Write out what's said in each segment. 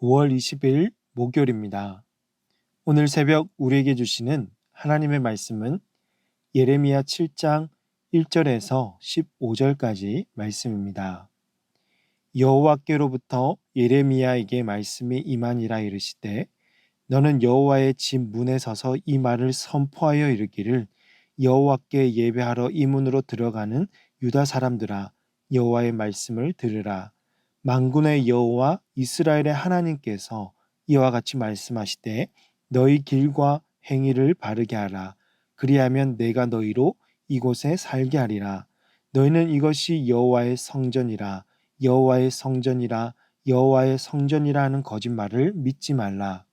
5월 20일 목요일입니다. 오늘 새벽 우리에게 주시는 하나님의 말씀은 예레미야 7장 1절에서 15절까지 말씀입니다. 여호와께로부터 예레미야에게 말씀이 임하니라 이르시되 너는 여호와의 집 문에 서서 이 말을 선포하여 이르기를 여호와께 예배하러 이 문으로 들어가는 유다 사람들아 여호와의 말씀을 들으라. 만군의 여호와 이스라엘의 하나님께서 이와 같이 말씀하시되 너희 길과 행위를 바르게 하라. 그리하면 내가 너희로 이곳에 살게 하리라. 너희는 이것이 여호와의 성전이라 여호와의 성전이라 여호와의 성전이라 하는 거짓말을 믿지 말라.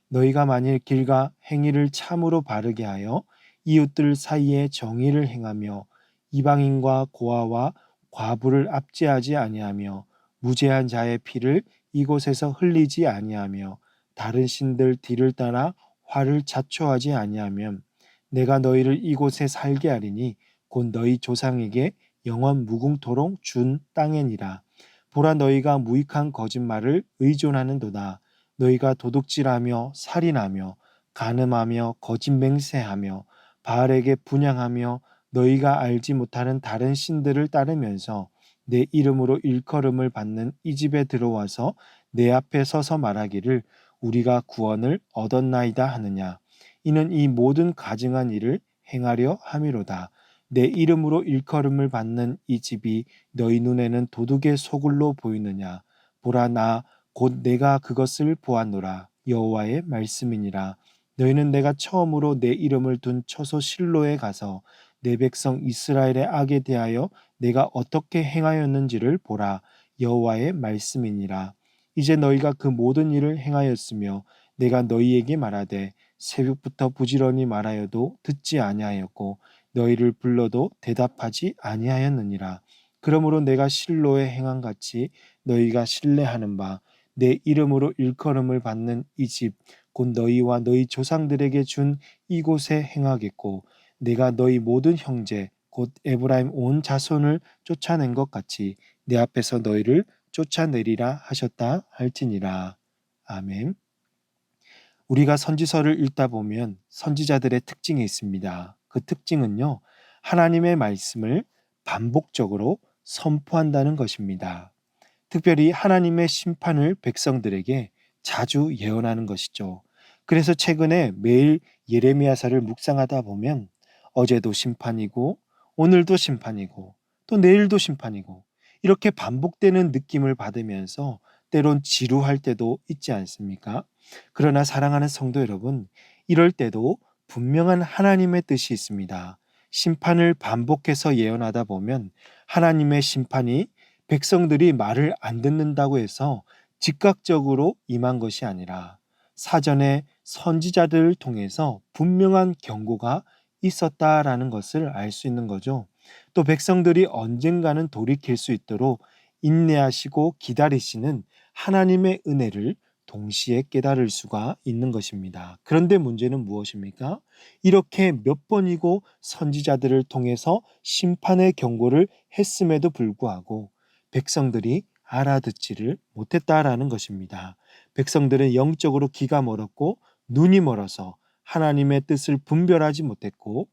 너희가 만일 길과 행위를 참으로 바르게 하여 이웃들 사이에 정의를 행하며 이방인과 고아와 과부를 압제하지 아니하며 무죄한 자의 피를 이곳에서 흘리지 아니하며 다른 신들 뒤를 따라 화를 자초하지 아니하면 내가 너희를 이곳에 살게 하리니 곧 너희 조상에게 영원 무궁토록 준 땅이니라. 보라 너희가 무익한 거짓말을 의존하는도다. 너희가 도둑질하며 살인하며 간음하며 거짓 맹세하며 바알에게 분향하며 너희가 알지 못하는 다른 신들을 따르면서 내 이름으로 일컬음을 받는 이 집에 들어와서 내 앞에 서서 말하기를 우리가 구원을 얻었나이다 하느냐. 이는 이 모든 가증한 일을 행하려 함이로다. 내 이름으로 일컬음을 받는 이 집이 너희 눈에는 도둑의 소굴로 보이느냐. 보라 나 곧 내가 그것을 보았노라. 여호와의 말씀이니라. 너희는 내가 처음으로 내 이름을 둔 처소 실로에 가서 내 백성 이스라엘의 악에 대하여 내가 어떻게 행하였는지를 보라. 여호와의 말씀이니라. 이제 너희가 그 모든 일을 행하였으며 내가 너희에게 말하되 새벽부터 부지런히 말하여도 듣지 아니하였고 너희를 불러도 대답하지 아니하였느니라. 그러므로 내가 실로에 행한 같이 너희가 신뢰하는 바 내 이름으로 일컬음을 받는 이 집 곧 너희와 너희 조상들에게 준 이곳에 행하겠고 내가 너희 모든 형제 곧 에브라임 온 자손을 쫓아낸 것 같이 내 앞에서 너희를 쫓아내리라 하셨다 할지니라. 아멘. 우리가 선지서를 읽다 보면 선지자들의 특징이 있습니다. 그 특징은요, 하나님의 말씀을 반복적으로 선포한다는 것입니다. 특별히 하나님의 심판을 백성들에게 자주 예언하는 것이죠. 그래서 최근에 매일 예레미야서를 묵상하다 보면 어제도 심판이고 오늘도 심판이고 또 내일도 심판이고 이렇게 반복되는 느낌을 받으면서 때론 지루할 때도 있지 않습니까? 그러나 사랑하는 성도 여러분, 이럴 때도 분명한 하나님의 뜻이 있습니다. 심판을 반복해서 예언하다 보면 하나님의 심판이 백성들이 말을 안 듣는다고 해서 즉각적으로 임한 것이 아니라 사전에 선지자들을 통해서 분명한 경고가 있었다라는 것을 알 수 있는 거죠. 또 백성들이 언젠가는 돌이킬 수 있도록 인내하시고 기다리시는 하나님의 은혜를 동시에 깨달을 수가 있는 것입니다. 그런데 문제는 무엇입니까? 이렇게 몇 번이고 선지자들을 통해서 심판의 경고를 했음에도 불구하고 백성들이 알아듣지를 못했다라는 것입니다. 백성들은 영적으로 귀가 멀었고 눈이 멀어서 하나님의 뜻을 분별하지 못했고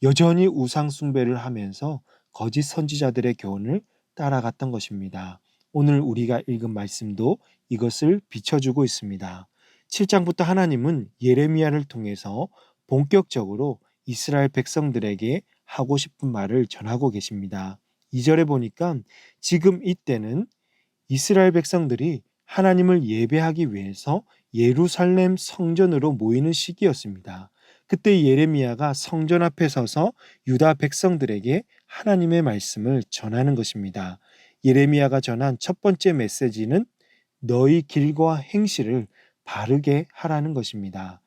여전히 우상 숭배를 하면서 거짓 선지자들의 교훈을 따라갔던 것입니다. 오늘 우리가 읽은 말씀도 이것을 비춰주고 있습니다. 7장부터 하나님은 예레미야를 통해서 본격적으로 이스라엘 백성들에게 하고 싶은 말을 전하고 계십니다. 2절에 보니까 지금 이때는 이스라엘 백성들이 하나님을 예배하기 위해서 예루살렘 성전으로 모이는 시기였습니다. 그때 예레미야가 성전 앞에 서서 유다 백성들에게 하나님의 말씀을 전하는 것입니다. 예레미야가 전한 첫 번째 메시지는 너희 길과 행실을 바르게 하라는 것입니다.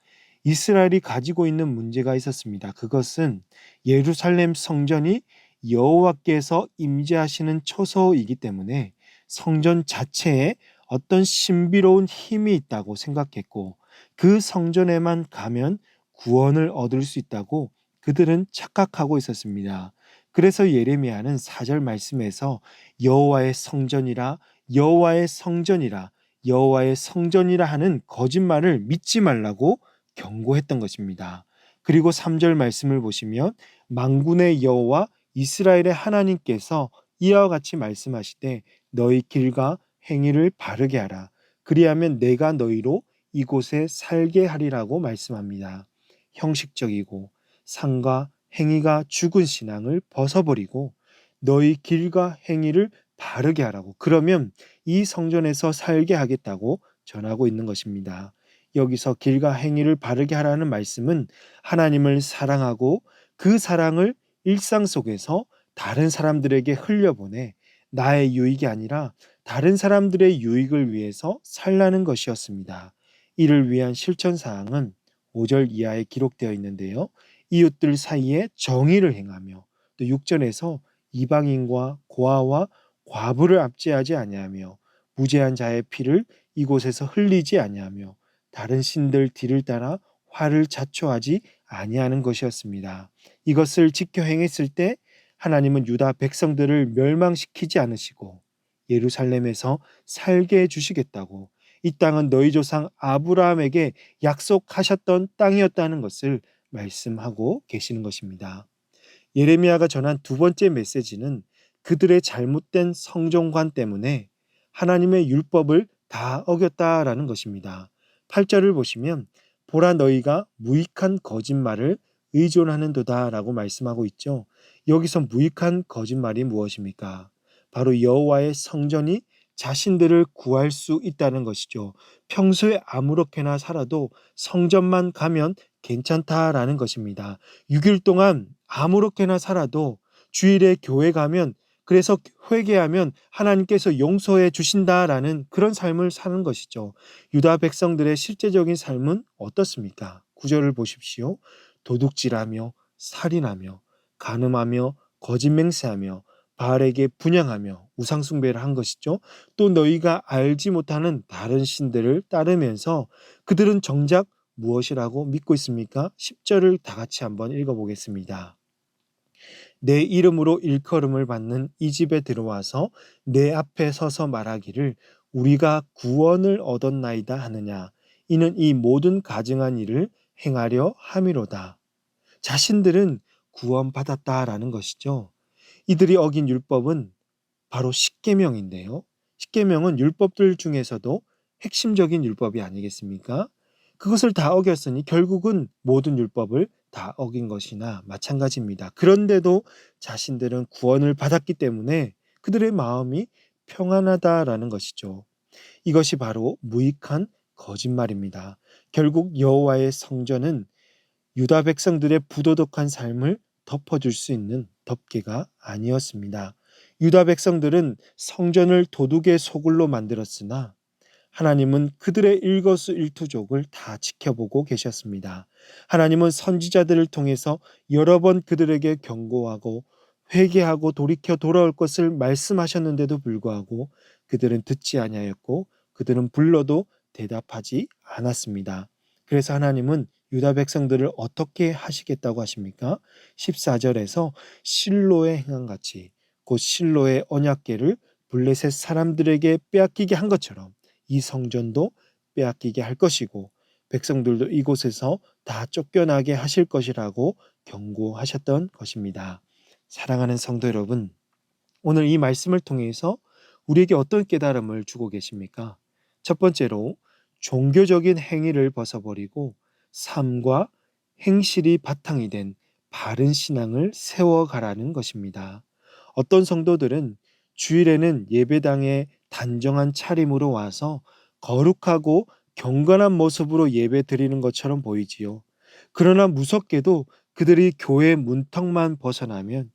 이스라엘이 가지고 있는 문제가 있었습니다. 그것은 예루살렘 성전이 여호와께서 임재하시는 처소이기 때문에 성전 자체에 어떤 신비로운 힘이 있다고 생각했고 그 성전에만 가면 구원을 얻을 수 있다고 그들은 착각하고 있었습니다. 그래서 예레미야는 4절 말씀에서 여호와의 성전이라 여호와의 성전이라 여호와의 성전이라 하는 거짓말을 믿지 말라고 경고했던 것입니다. 그리고 3절 말씀을 보시면 만군의 여호와 이스라엘의 하나님께서 이와 같이 말씀하시되 너희 길과 행위를 바르게 하라. 그리하면 내가 너희로 이곳에 살게 하리라고 말씀합니다. 형식적이고 상과 행위가 죽은 신앙을 벗어버리고 너희 길과 행위를 바르게 하라고. 그러면 이 성전에서 살게 하겠다고 전하고 있는 것입니다. 여기서 길과 행위를 바르게 하라는 말씀은 하나님을 사랑하고 그 사랑을 일상 속에서 다른 사람들에게 흘려보내 나의 유익이 아니라 다른 사람들의 유익을 위해서 살라는 것이었습니다. 이를 위한 실천 사항은 5절 이하에 기록되어 있는데요. 이웃들 사이에 정의를 행하며 또 6절에서 이방인과 고아와 과부를 압제하지 아니하며 무죄한 자의 피를 이곳에서 흘리지 아니하며 다른 신들 뒤를 따라 화를 자초하지 아니하는 것이었습니다. 이것을 지켜 행했을 때 하나님은 유다 백성들을 멸망시키지 않으시고 예루살렘에서 살게 해주시겠다고, 이 땅은 너희 조상 아브라함에게 약속하셨던 땅이었다는 것을 말씀하고 계시는 것입니다. 예레미야가 전한 두 번째 메시지는 그들의 잘못된 성정관 때문에 하나님의 율법을 다 어겼다라는 것입니다. 8절을 보시면 보라 너희가 무익한 거짓말을 의존하는도다라고 말씀하고 있죠. 여기서 무익한 거짓말이 무엇입니까? 바로 여호와의 성전이 자신들을 구할 수 있다는 것이죠. 평소에 아무렇게나 살아도 성전만 가면 괜찮다라는 것입니다. 6일 동안 아무렇게나 살아도 주일에 교회 가면, 그래서 회개하면 하나님께서 용서해 주신다라는 그런 삶을 사는 것이죠. 유다 백성들의 실제적인 삶은 어떻습니까? 9절을 보십시오. 도둑질하며 살인하며 간음하며 거짓 맹세하며 바알에게 분향하며 우상 숭배를 한 것이죠. 또 너희가 알지 못하는 다른 신들을 따르면서 그들은 정작 무엇이라고 믿고 있습니까? 10절을 다 같이 한번 읽어보겠습니다. 내 이름으로 일컬음을 받는 이 집에 들어와서 내 앞에 서서 말하기를 우리가 구원을 얻었나이다 하느냐. 이는 이 모든 가증한 일을 행하려 함이로다. 자신들은 구원받았다라는 것이죠. 이들이 어긴 율법은 바로 십계명인데요. 십계명은 율법들 중에서도 핵심적인 율법이 아니겠습니까? 그것을 다 어겼으니 결국은 모든 율법을 다 어긴 것이나 마찬가지입니다. 그런데도 자신들은 구원을 받았기 때문에 그들의 마음이 평안하다라는 것이죠. 이것이 바로 무익한 거짓말입니다. 결국 여호와의 성전은 유다 백성들의 부도덕한 삶을 덮어줄 수 있는 덮개가 아니었습니다. 유다 백성들은 성전을 도둑의 소굴로 만들었으나 하나님은 그들의 일거수일투족을 다 지켜보고 계셨습니다. 하나님은 선지자들을 통해서 여러 번 그들에게 경고하고 회개하고 돌이켜 돌아올 것을 말씀하셨는데도 불구하고 그들은 듣지 아니하였고 그들은 불러도 대답하지 않았습니다. 그래서 하나님은 유다 백성들을 어떻게 하시겠다고 하십니까? 14절에서 실로의 행함같이 곧 실로의 언약궤를 블레셋 사람들에게 빼앗기게 한 것처럼 이 성전도 빼앗기게 할 것이고 백성들도 이곳에서 다 쫓겨나게 하실 것이라고 경고하셨던 것입니다. 사랑하는 성도 여러분, 오늘 이 말씀을 통해서 우리에게 어떤 깨달음을 주고 계십니까? 첫 번째로 종교적인 행위를 벗어버리고 삶과 행실이 바탕이 된 바른 신앙을 세워가라는 것입니다. 어떤 성도들은 주일에는 예배당에 단정한 차림으로 와서 거룩하고 경건한 모습으로 예배 드리는 것처럼 보이지요. 그러나 무섭게도 그들이 교회 문턱만 벗어나면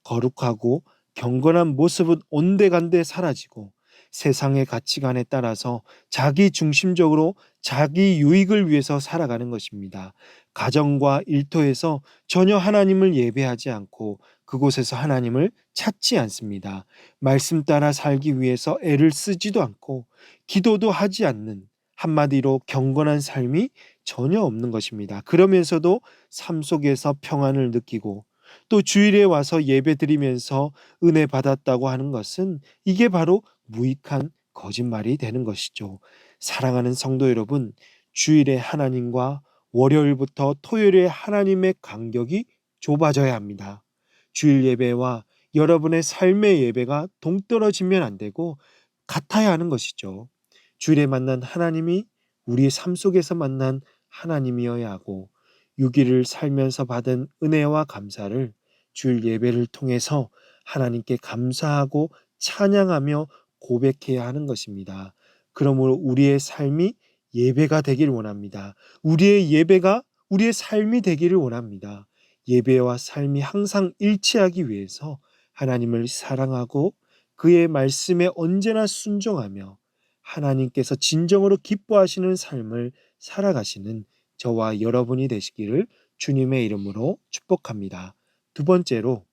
거룩하고 경건한 모습은 온데간데 사라지고 세상의 가치관에 따라서 자기 중심적으로 자기 유익을 위해서 살아가는 것입니다. 가정과 일터에서 전혀 하나님을 예배하지 않고 그곳에서 하나님을 찾지 않습니다. 말씀 따라 살기 위해서 애를 쓰지도 않고 기도도 하지 않는, 한마디로 경건한 삶이 전혀 없는 것입니다. 그러면서도 삶 속에서 평안을 느끼고 또 주일에 와서 예배 드리면서 은혜 받았다고 하는 것은 이게 바로 무익한 거짓말이 되는 것이죠. 사랑하는 성도 여러분, 주일에 하나님과 월요일부터 토요일에 하나님의 간격이 좁아져야 합니다. 주일 예배와 여러분의 삶의 예배가 동떨어지면 안 되고 같아야 하는 것이죠. 주일에 만난 하나님이 우리의 삶 속에서 만난 하나님이어야 하고 6일을 살면서 받은 은혜와 감사를 주일 예배를 통해서 하나님께 감사하고 찬양하며 고백해야 하는 것입니다. 그러므로 우리의 삶이 예배가 되길 원합니다. 우리의 예배가 우리의 삶이 되기를 원합니다. 예배와 삶이 항상 일치하기 위해서 하나님을 사랑하고 그의 말씀에 언제나 순종하며 하나님께서 진정으로 기뻐하시는 삶을 살아가시는 저와 여러분이 되시기를 주님의 이름으로 축복합니다. 두 번째로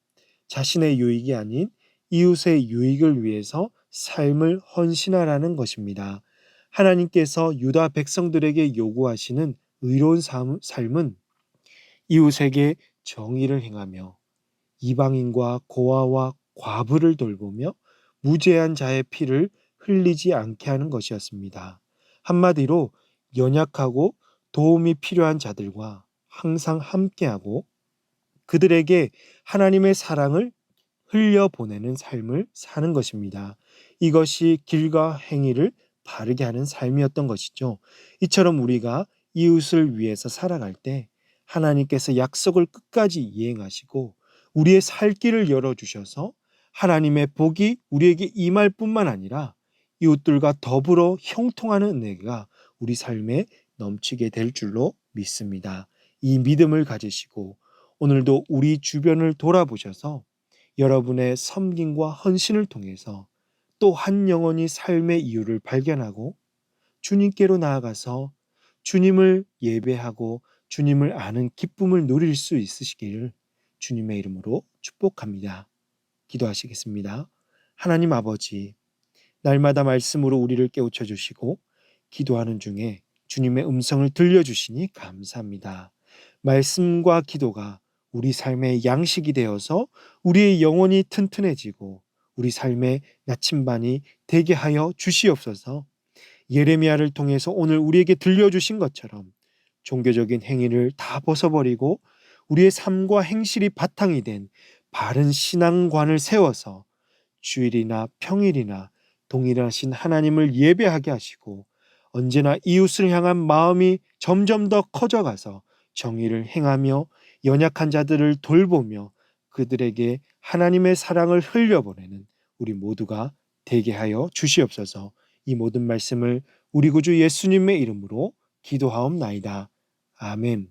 자신의 유익이 아닌 이웃의 유익을 위해서 삶을 헌신하라는 것입니다. 하나님께서 유다 백성들에게 요구하시는 의로운 삶은 이웃에게 정의를 행하며 이방인과 고아와 과부를 돌보며 무죄한 자의 피를 흘리지 않게 하는 것이었습니다. 한마디로 연약하고 도움이 필요한 자들과 항상 함께하고 그들에게 하나님의 사랑을 흘려보내는 삶을 사는 것입니다. 이것이 길과 행위를 바르게 하는 삶이었던 것이죠. 이처럼 우리가 이웃을 위해서 살아갈 때 하나님께서 약속을 끝까지 이행하시고 우리의 살 길을 열어주셔서 하나님의 복이 우리에게 임할 뿐만 아니라 이웃들과 더불어 형통하는 은혜가 우리 삶에 넘치게 될 줄로 믿습니다. 이 믿음을 가지시고 오늘도 우리 주변을 돌아보셔서 여러분의 섬김과 헌신을 통해서 또 한 영혼이 삶의 이유를 발견하고 주님께로 나아가서 주님을 예배하고 주님을 아는 기쁨을 누릴 수 있으시기를 주님의 이름으로 축복합니다. 기도하시겠습니다. 하나님 아버지, 날마다 말씀으로 우리를 깨우쳐 주시고 기도하는 중에 주님의 음성을 들려주시니 감사합니다. 말씀과 기도가 우리 삶의 양식이 되어서 우리의 영혼이 튼튼해지고 우리 삶의 나침반이 되게 하여 주시옵소서. 예레미야를 통해서 오늘 우리에게 들려주신 것처럼 종교적인 행위를 다 벗어버리고 우리의 삶과 행실이 바탕이 된 바른 신앙관을 세워서 주일이나 평일이나 동일하신 하나님을 예배하게 하시고 언제나 이웃을 향한 마음이 점점 더 커져가서 정의를 행하며 연약한 자들을 돌보며 그들에게 하나님의 사랑을 흘려보내는 우리 모두가 되게 하여 주시옵소서. 이 모든 말씀을 우리 구주 예수님의 이름으로 기도하옵나이다. 아멘.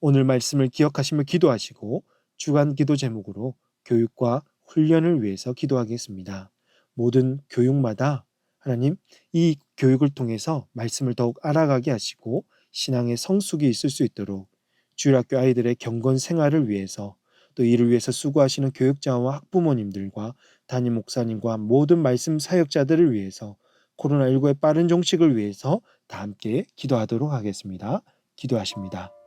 오늘 말씀을 기억하시며 기도하시고 주간 기도 제목으로 교육과 훈련을 위해서 기도하겠습니다. 모든 교육마다 하나님 이 교육을 통해서 말씀을 더욱 알아가게 하시고 신앙의 성숙이 있을 수 있도록 주일학교 아이들의 경건 생활을 위해서 또 이를 위해서 수고하시는 교육자와 학부모님들과 담임 목사님과 모든 말씀 사역자들을 위해서 코로나19의 빠른 종식을 위해서 다 함께 기도하도록 하겠습니다. 기도하십니다.